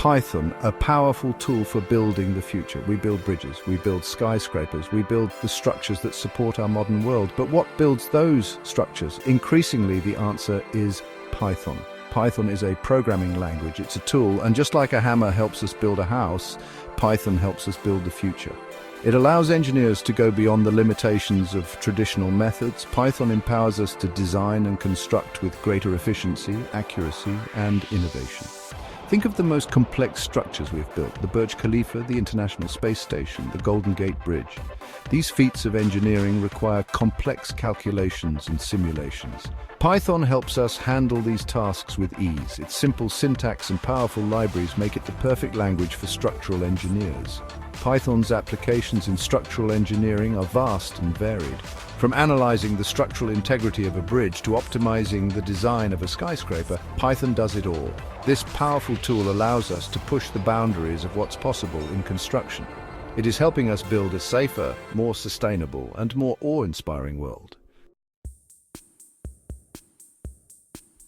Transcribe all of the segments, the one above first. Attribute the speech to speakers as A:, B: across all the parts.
A: Python a powerful tool for building the future. We build bridges, we build skyscrapers, we build the structures that support our modern world. But what builds those structures? Increasingly, the answer is Python. Python is a programming language, it's a tool, and just like a hammer helps us build a house, Python helps us build the future. It allows engineers to go beyond the limitations of traditional methods. Python empowers us to design and construct with greater efficiency, accuracy, and innovation. Think of the most complex structures we've built: the Burj Khalifa, the International Space Station, the Golden Gate Bridge. These feats of engineering require complex calculations and simulations. Python helps us handle these tasks with ease. Its simple syntax and powerful libraries make it the perfect language for structural engineers. Python's applications in structural engineering are vast and varied. From analyzing the structural integrity of a bridge to optimizing the design of a skyscraper, Python does it all. This powerful tool allows us to push the boundaries of what's possible in construction. It is helping us build a safer, more sustainable, and more awe-inspiring world.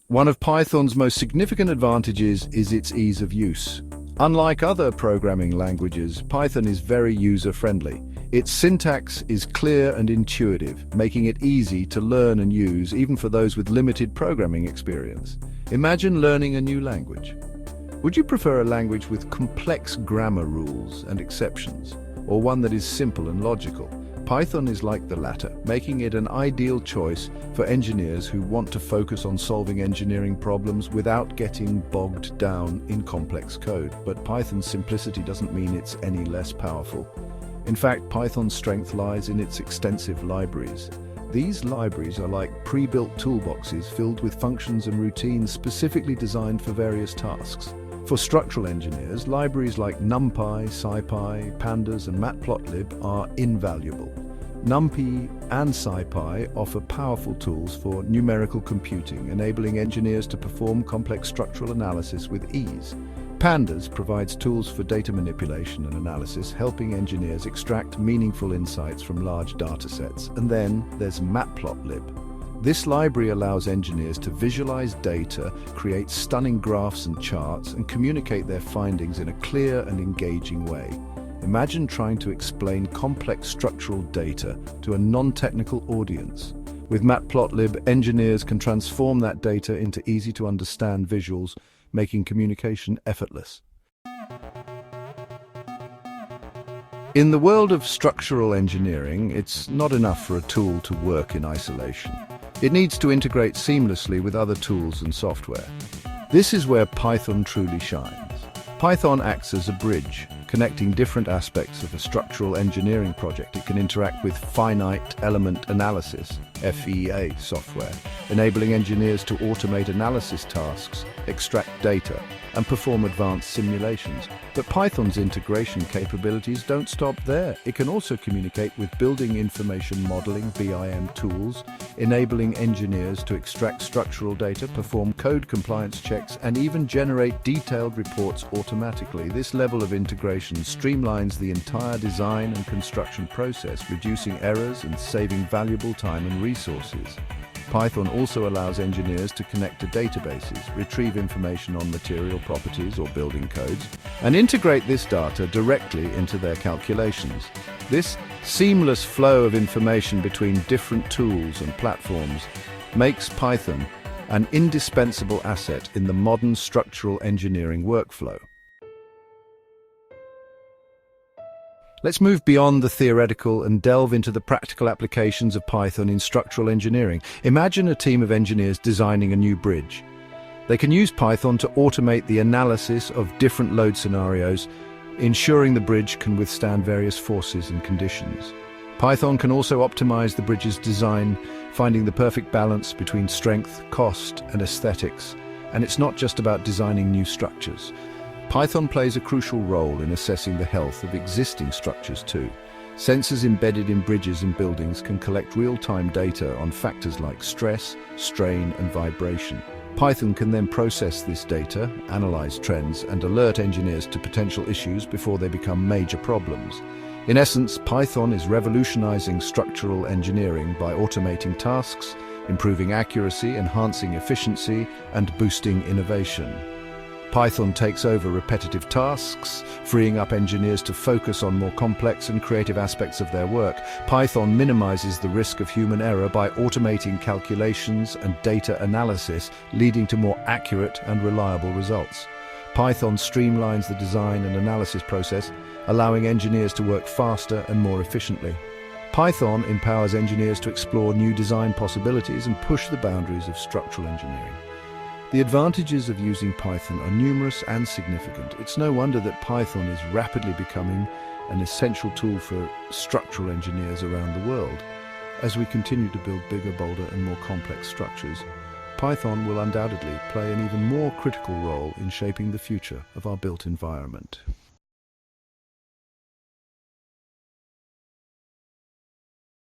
A: One of Python's most significant advantages is its ease of use. Unlike other programming languages, Python is very user-friendly. Its syntax is clear and intuitive, making it easy to learn and use even for those with limited programming experience. Imagine learning a new language. Would you prefer a language with complex grammar rules and exceptions, or one that is simple and logical? Python is like the latter, making it an ideal choice for engineers who want to focus on solving engineering problems without getting bogged down in complex code. But Python's simplicity doesn't mean it's any less powerful. In fact, Python's strength lies in its extensive libraries. These libraries are like pre-built toolboxes filled with functions and routines specifically designed for various tasks. For structural engineers, libraries like NumPy, SciPy, Pandas, and Matplotlib are invaluable. NumPy and SciPy offer powerful tools for numerical computing, enabling engineers to perform complex structural analysis with ease. Pandas provides tools for data manipulation and analysis, helping engineers extract meaningful insights from large datasets. And then there's Matplotlib. This library allows engineers to visualize data, create stunning graphs and charts, and communicate their findings in a clear and engaging way. Imagine trying to explain complex structural data to a non-technical audience. With Matplotlib, engineers can transform that data into easy-to-understand visuals, making communication effortless. In the world of structural engineering, it's not enough for a tool to work in isolation. It needs to integrate seamlessly with other tools and software. This is where Python truly shines. Python acts as a bridge, connecting different aspects of a structural engineering project. It can interact with finite element analysis, FEA software, enabling engineers to automate analysis tasks, extract data, and perform advanced simulations. But Python's integration capabilities don't stop there. It can also communicate with building information modeling, BIM tools, enabling engineers to extract structural data, perform code compliance checks, and even generate detailed reports automatically. This level of integration streamlines the entire design and construction process, reducing errors and saving valuable time and resources. Python also allows engineers to connect to databases, retrieve information on material properties or building codes, and integrate this data directly into their calculations. This seamless flow of information between different tools and platforms makes Python an indispensable asset in the modern structural engineering workflow. Let's move beyond the theoretical and delve into the practical applications of Python in structural engineering. Imagine a team of engineers designing a new bridge. They can use Python to automate the analysis of different load scenarios, ensuring the bridge can withstand various forces and conditions. Python can also optimize the bridge's design, finding the perfect balance between strength, cost, and aesthetics. And it's not just about designing new structures. Python plays a crucial role in assessing the health of existing structures too. Sensors embedded in bridges and buildings can collect real-time data on factors like stress, strain, and vibration. Python can then process this data, analyze trends, and alert engineers to potential issues before they become major problems. In essence, Python is revolutionizing structural engineering by automating tasks, improving accuracy, enhancing efficiency, and boosting innovation. Python takes over repetitive tasks, freeing up engineers to focus on more complex and creative aspects of their work. Python minimizes the risk of human error by automating calculations and data analysis, leading to more accurate and reliable results. Python streamlines the design and analysis process, allowing engineers to work faster and more efficiently. Python empowers engineers to explore new design possibilities and push the boundaries of structural engineering. The advantages of using Python are numerous and significant. It's no wonder that Python is rapidly becoming an essential tool for structural engineers around the world. As we continue to build bigger, bolder, and more complex structures, Python will undoubtedly play an even more critical role in shaping the future of our built environment.